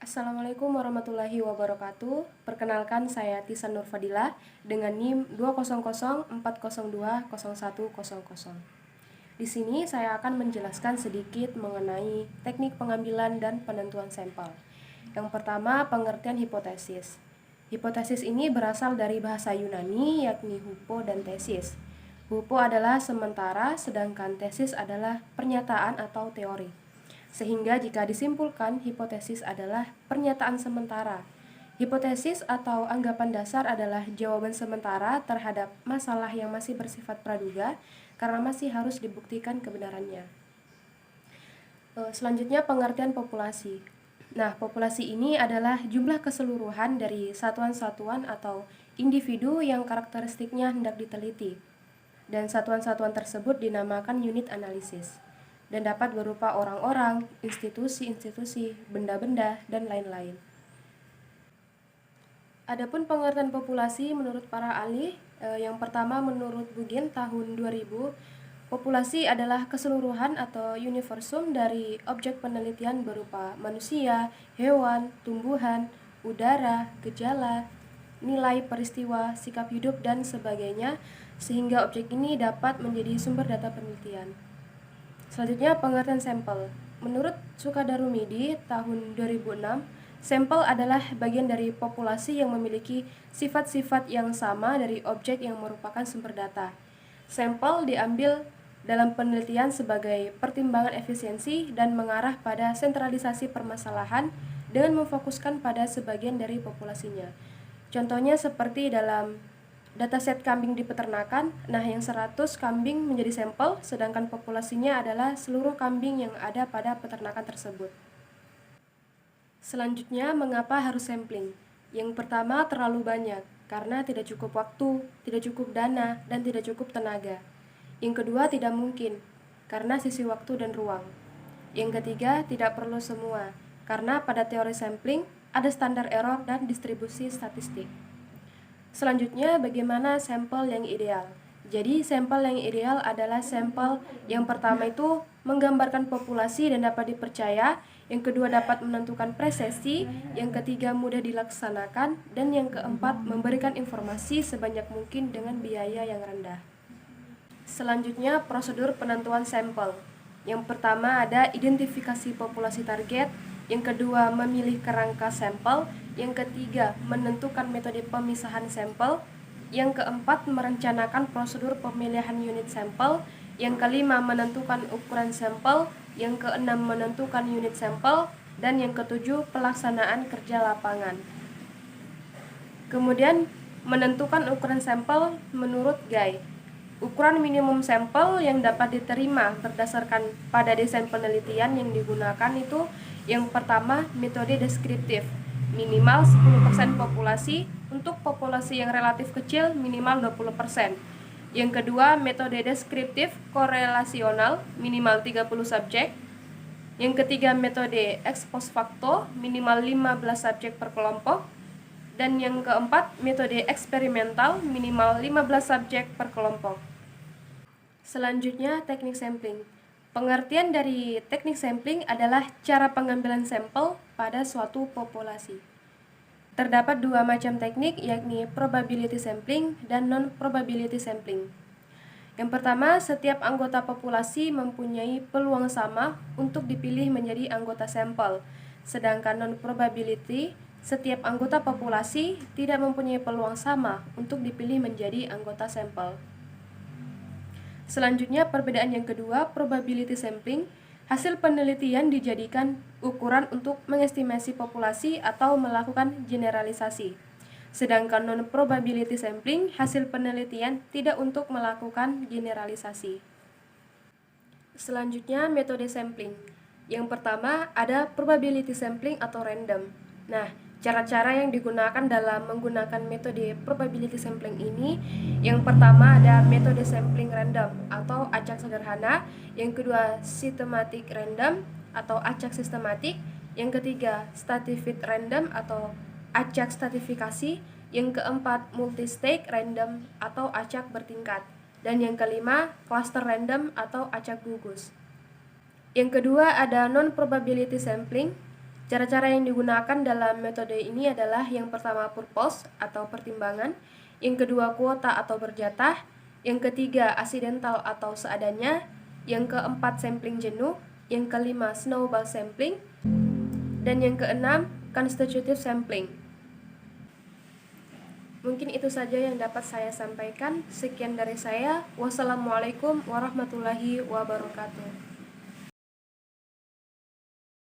Assalamualaikum warahmatullahi wabarakatuh. Perkenalkan saya Tisan Nur Fadilah dengan NIM 20040020100. Di sini saya akan menjelaskan sedikit mengenai teknik pengambilan dan penentuan sampel. Yang pertama, pengertian hipotesis. Hipotesis ini berasal dari bahasa Yunani yakni hupo dan tesis. Hupo adalah sementara, sedangkan tesis adalah pernyataan atau teori. Sehingga jika disimpulkan, hipotesis adalah pernyataan sementara. Hipotesis atau anggapan dasar adalah jawaban sementara terhadap masalah yang masih bersifat praduga karena masih harus dibuktikan kebenarannya. Selanjutnya, pengertian populasi. Nah, populasi ini adalah jumlah keseluruhan dari satuan-satuan atau individu yang karakteristiknya hendak diteliti. Dan satuan-satuan tersebut dinamakan unit analisis dan dapat berupa orang-orang, institusi-institusi, benda-benda, dan lain-lain. Adapun pengertian populasi menurut para ahli, yang pertama menurut Bugin tahun 2000, populasi adalah keseluruhan atau universum dari objek penelitian berupa manusia, hewan, tumbuhan, udara, gejala, nilai peristiwa, sikap hidup, dan sebagainya, sehingga objek ini dapat menjadi sumber data penelitian. Selanjutnya, pengertian sampel. Menurut Sukadarumidi tahun 2006, sampel adalah bagian dari populasi yang memiliki sifat-sifat yang sama dari objek yang merupakan sumber data. Sampel diambil dalam penelitian sebagai pertimbangan efisiensi dan mengarah pada sentralisasi permasalahan dengan memfokuskan pada sebagian dari populasinya. Contohnya seperti dalam dataset kambing di peternakan, yang 100 kambing menjadi sampel, sedangkan populasinya adalah seluruh kambing yang ada pada peternakan tersebut. Selanjutnya, mengapa harus sampling? Yang pertama, terlalu banyak, karena tidak cukup waktu, tidak cukup dana, dan tidak cukup tenaga. Yang kedua, tidak mungkin, karena sisi waktu dan ruang. Yang ketiga, tidak perlu semua, karena pada teori sampling ada standar error dan distribusi statistik. Selanjutnya, bagaimana sampel yang ideal? Jadi, sampel yang ideal adalah sampel yang pertama itu menggambarkan populasi dan dapat dipercaya, yang kedua dapat menentukan presesi, yang ketiga mudah dilaksanakan, dan yang keempat memberikan informasi sebanyak mungkin dengan biaya yang rendah. Selanjutnya, prosedur penentuan sampel. Yang pertama ada identifikasi populasi target, yang kedua memilih kerangka sampel, yang ketiga menentukan metode pemisahan sampel, yang keempat merencanakan prosedur pemilihan unit sampel, yang kelima menentukan ukuran sampel, yang keenam menentukan unit sampel, dan yang ketujuh pelaksanaan kerja lapangan. Kemudian menentukan ukuran sampel menurut GAI. Ukuran minimum sampel yang dapat diterima berdasarkan pada desain penelitian yang digunakan itu yang pertama metode deskriptif, minimal 10% populasi, untuk populasi yang relatif kecil minimal 20%. Yang kedua, metode deskriptif korelasional, minimal 30 subjek. Yang ketiga, metode ex post facto, minimal 15 subjek per kelompok. Dan yang keempat, metode eksperimental, minimal 15 subjek per kelompok. Selanjutnya, teknik sampling. Pengertian dari teknik sampling adalah cara pengambilan sampel pada suatu populasi. Terdapat dua macam teknik, yakni probability sampling dan non-probability sampling. Yang pertama, setiap anggota populasi mempunyai peluang sama untuk dipilih menjadi anggota sampel, sedangkan non-probability, setiap anggota populasi tidak mempunyai peluang sama untuk dipilih menjadi anggota sampel. Selanjutnya, perbedaan yang kedua, probability sampling. Hasil penelitian dijadikan ukuran untuk mengestimasi populasi atau melakukan generalisasi. Sedangkan non-probability sampling, hasil penelitian tidak untuk melakukan generalisasi. Selanjutnya, metode sampling. Yang pertama, ada probability sampling atau random. Cara-cara yang digunakan dalam menggunakan metode probability sampling ini, yang pertama ada metode sampling random atau acak sederhana, yang kedua systematic random atau acak sistematik, yang ketiga stratified random atau acak stratifikasi, yang keempat multi-stage random atau acak bertingkat, dan yang kelima cluster random atau acak gugus. Yang kedua ada non-probability sampling. Cara-cara yang digunakan dalam metode ini adalah yang pertama purpose atau pertimbangan, yang kedua kuota atau berjatah, yang ketiga accidental atau seadanya, yang keempat sampling jenuh, yang kelima snowball sampling, dan yang keenam constitutive sampling. Mungkin itu saja yang dapat saya sampaikan. Sekian dari saya. Wassalamualaikum warahmatullahi wabarakatuh.